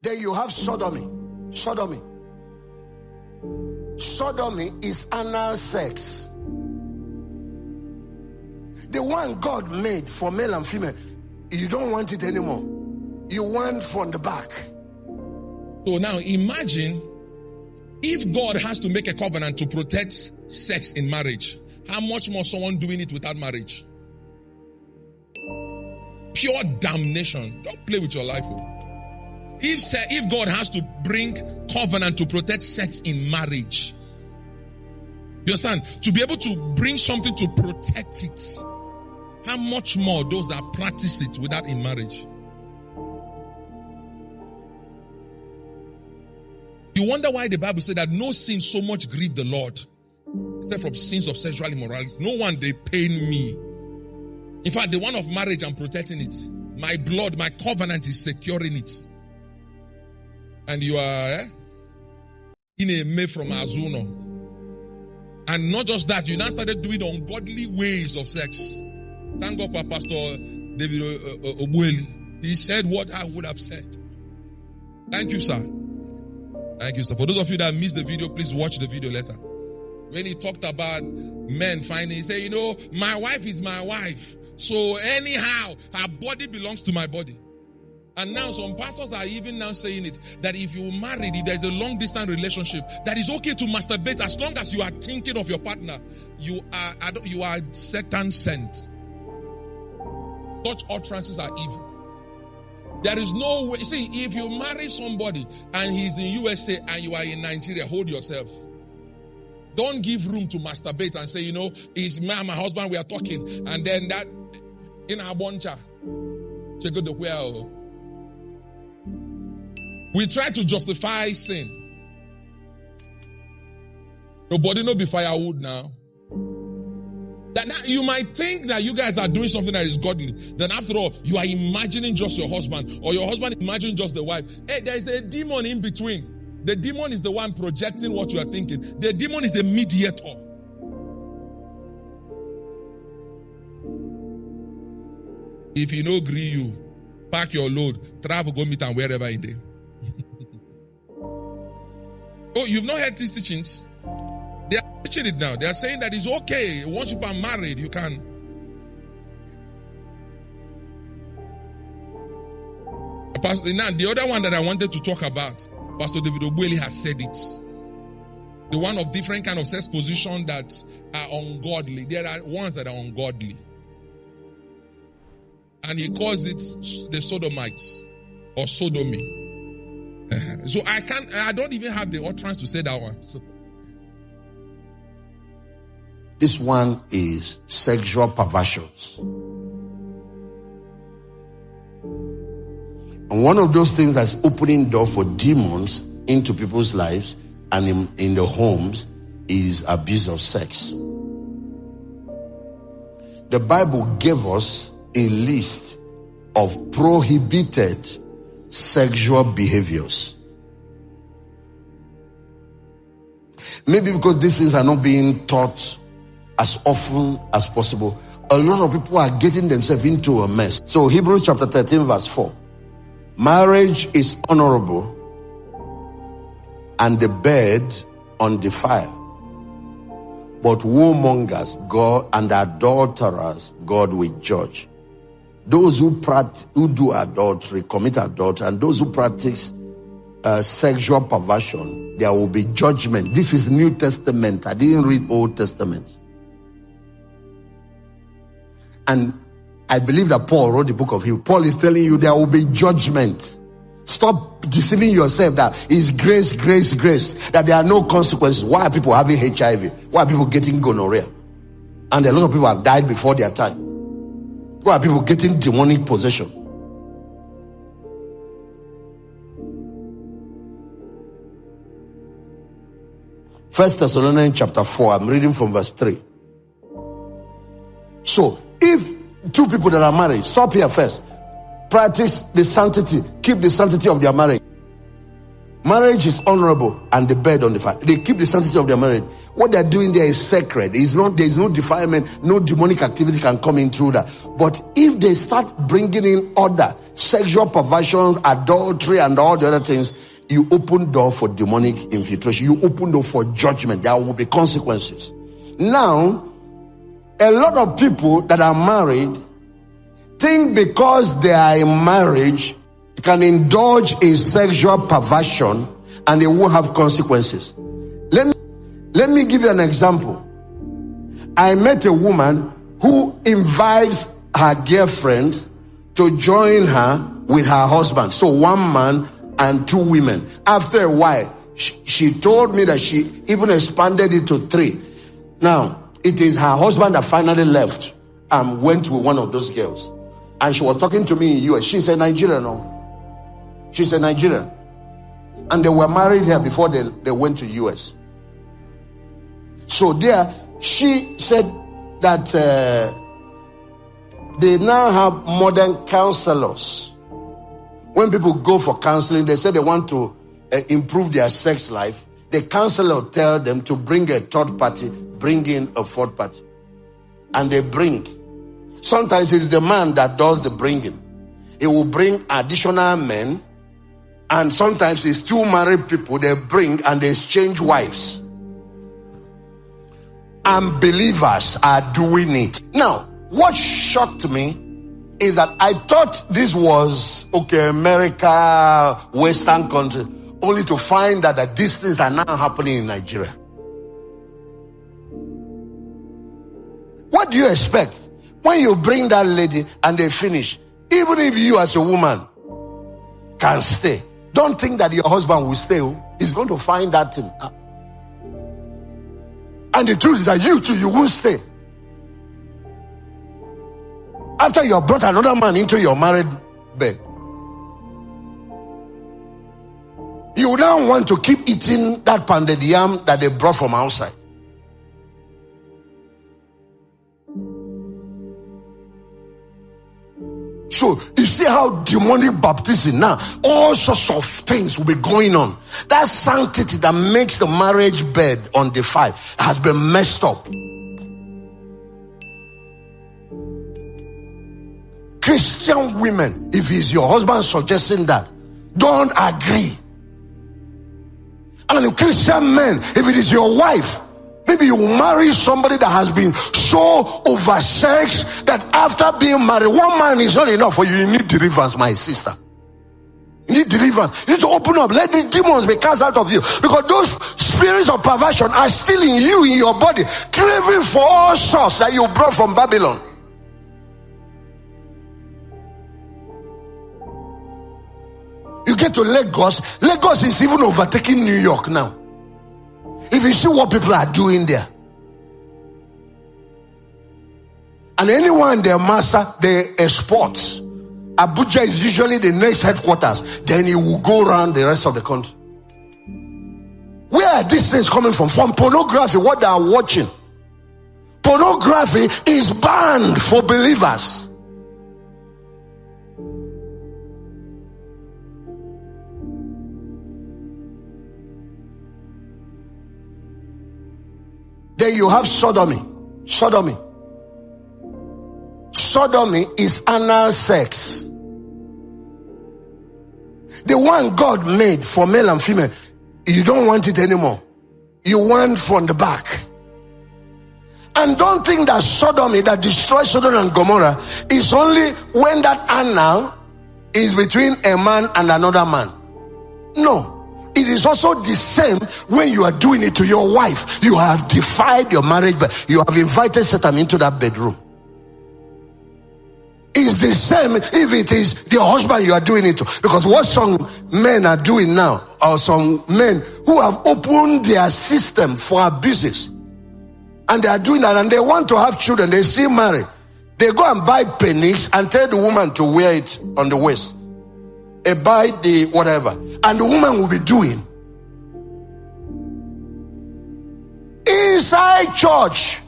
Then you have sodomy. Sodomy. Sodomy is anal sex. The one God made for male and female, you don't want it anymore. You want from the back. So now imagine if God has to make a covenant to protect sex in marriage, how much more someone doing it without marriage? Pure damnation. Don't play with your life. If God has to bring covenant to protect sex in marriage, you understand? To be able to bring something to protect it, how much more those that practice it without in marriage? You wonder why the Bible said that no sin so much grieved the Lord, except from sins of sexual immorality. No one, they pain me. In fact, the one of marriage, I'm protecting it. My blood, my covenant is securing it. And you are in a me from Azuno. And not just that, you now started doing ungodly ways of sex. Thank God for Pastor David Ogbueli. He said what I would have said. Thank you, sir. Thank you, sir. For those of you that missed the video, please watch the video later. When he talked about men finding, he said, my wife is my wife. So anyhow, her body belongs to my body. And now some pastors are even now saying it, that if you married, if there's a long distance relationship, that it's okay to masturbate as long as you are thinking of your partner. You are Satan sent. Such utterances are evil. There is no way. See, if you marry somebody and he's in USA and you are in Nigeria, hold yourself. Don't give room to masturbate and say, it's my husband, we are talking. And then that, in our boncha, check out the well. We try to justify sin. Nobody no be firewood now. That you might think that you guys are doing something that is godly. Then after all, you are imagining just your husband, or your husband imagining just the wife. Hey, there is a demon in between. The demon is the one projecting what you are thinking. The demon is a mediator. If you no agree, you pack your load, travel, go meet and wherever in there. Oh, you've not heard these teachings? They are teaching it now. They are saying that it's okay. Once you are married, you can. Now, the other one that I wanted to talk about, Pastor David Ogbueli has said it. The one of different kind of sex position that are ungodly. There are ones that are ungodly. And he calls it the sodomites or sodomy. So I don't even have the utterance to say that one. So, this one is sexual perversions. And one of those things that's opening door for demons into people's lives and in the homes is abuse of sex. The Bible gave us a list of prohibited sexual behaviors. Maybe because these things are not being taught as often as possible, a lot of people are getting themselves into a mess. So Hebrews chapter 13 verse 4. Marriage is honorable and the bed undefiled. But warmongers, God, and adulterers, God will judge. Those who do adultery, commit adultery, and those who practice sexual perversion, there will be judgment. This is New Testament. I didn't read Old Testament. And I believe that Paul wrote the book of Hebrews. Paul is telling you there will be judgment. Stop deceiving yourself that it's grace, grace, grace, that there are no consequences. Why are people having HIV? Why are people getting gonorrhea? And a lot of people have died before their time. Why are people getting demonic possession? First Thessalonians chapter 4, I'm reading from verse 3. So, if two people that are married, stop here first. Practice the sanctity, keep the sanctity of their marriage. Marriage is honorable and the bed on the fire. They keep the sanctity of their marriage. What they're doing there is sacred. There is no defilement, no demonic activity can come in through that. But if they start bringing in other sexual perversions, adultery, and all the other things, you open door for demonic infiltration. You open door for judgment. There will be consequences. Now, a lot of people that are married think because they are in marriage, can indulge in sexual perversion and they won't have consequences. Let me give you an example. I met a woman who invites her girlfriends to join her with her husband. So one man and two women. After a while, she told me that she even expanded it to 3. Now, it is her husband that finally left and went with one of those girls. And she was talking to me in US. She's a Nigerian, no? She's a Nigerian. And they were married here before they went to US. So there, she said that they now have modern counselors. When people go for counseling, they say they want to improve their sex life. The counselor tell them to bring a third party, bring in a fourth party. And they bring. Sometimes it's the man that does the bringing. He will bring additional men. And sometimes it's 2 married people they bring and they exchange wives. And believers are doing it. Now, what shocked me is that I thought this was, America, Western country, only to find that these things are now happening in Nigeria. What do you expect? When you bring that lady and they finish, even if you as a woman can stay, don't think that your husband will stay. He's going to find that thing. And the truth is that you too, you won't stay. After you have brought another man into your married bed, you now want to keep eating that pounded yam that they brought from outside. So you see how demonic baptism now, all sorts of things will be going on. That sanctity that makes the marriage bed undefiled has been messed up. Christian women, if it's your husband suggesting that, don't agree. And Christian men, if it is your wife, maybe you marry somebody that has been so oversexed that after being married, one man is not enough for you. You need deliverance, my sister. You need deliverance. You need to open up. Let the demons be cast out of you. Because those spirits of perversion are still in you, in your body, craving for all sorts that you brought from Babylon. You get to Lagos. Lagos is even overtaking New York now. If you see what people are doing there. And anyone their master, they export. Abuja is usually the next headquarters. Then it will go around the rest of the country. Where are these things coming from? From pornography, what they are watching. Pornography is banned for believers. Then you have sodomy. Sodomy. Sodomy is anal sex. The one God made for male and female, you don't want it anymore. You want from the back. And don't think that sodomy that destroys Sodom and Gomorrah is only when that anal is between a man and another man. No. It is also the same when you are doing it to your wife. You have defied your marriage, but you have invited Satan into that bedroom. It's the same if it is your husband you are doing it to. Because what some men are doing now, or some men who have opened their system for abuses, and they are doing that, and they want to have children, they still marry. They go and buy pennies and tell the woman to wear it on the waist. Buy the whatever, and the woman will be doing inside church.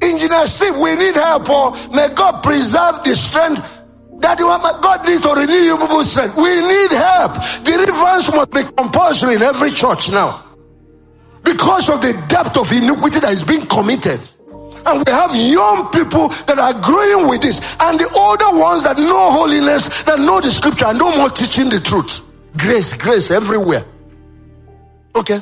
Engineer Steve, we need help. Or may God preserve the strength that God needs to renew your people's strength. We need help. Deliverance Holiness must be compulsory in every church now, because of the depth of iniquity that is being committed. And we have young people that are growing with this, and the older ones that know holiness, that know the scripture, and no more teaching the truth. Grace everywhere. Okay.